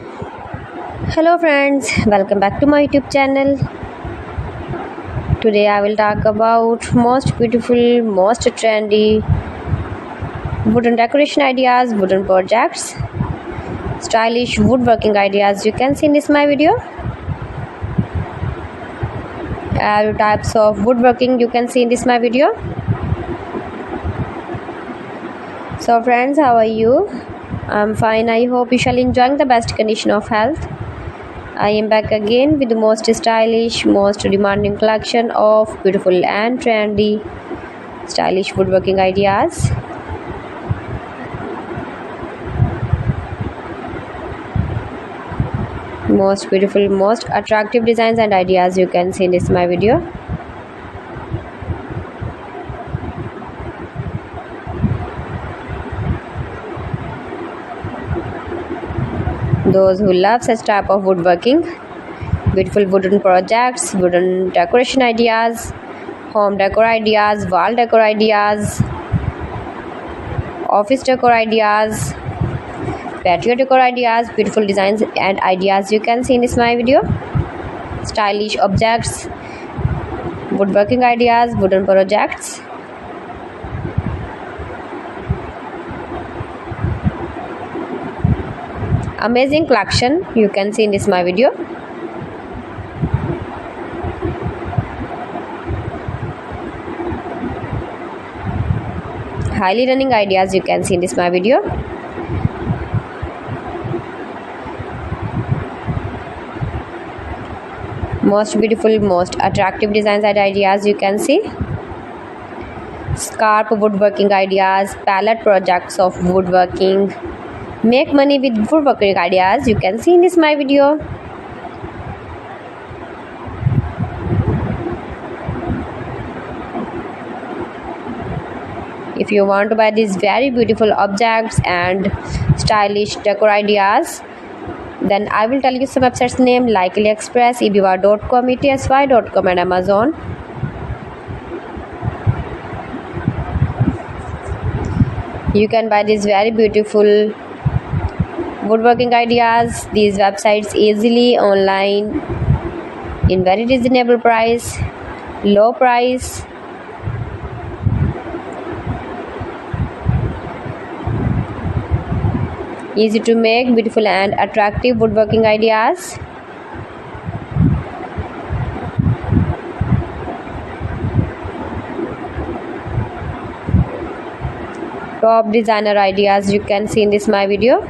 Hello friends, welcome back to my YouTube channel. Today I will talk about most beautiful, most trendy wooden decoration ideas, wooden projects, stylish woodworking ideas you can see in this my video. All types of woodworking you can see in this my video. So friends, how are you? I'm fine. I hope you shall enjoying the best condition of health. I am back again with the most stylish, most demanding collection of beautiful and trendy stylish woodworking ideas. Most beautiful, most attractive designs and ideas you can see in this my video. Those who love such type of woodworking, beautiful wooden projects, wooden decoration ideas, home decor ideas, wall decor ideas, office decor ideas, patio decor ideas, beautiful designs and ideas you can see in this my video. Stylish objects, woodworking ideas, wooden projects. Amazing collection you can see in this my video. Highly running ideas you can see in this my video. Most beautiful, most attractive designs and ideas you can see. Scarp woodworking ideas, palette projects of woodworking. Make money with woodworking ideas you can see in this my video. If you want to buy these very beautiful objects and stylish decor ideas, then I will tell you some websites name like AliExpress, eBay.com, ETSY.com and Amazon. You can buy these very beautiful woodworking ideas, these websites easily online in very reasonable price, low price. Easy to make, beautiful and attractive woodworking ideas. Top designer ideas you can see in this my video.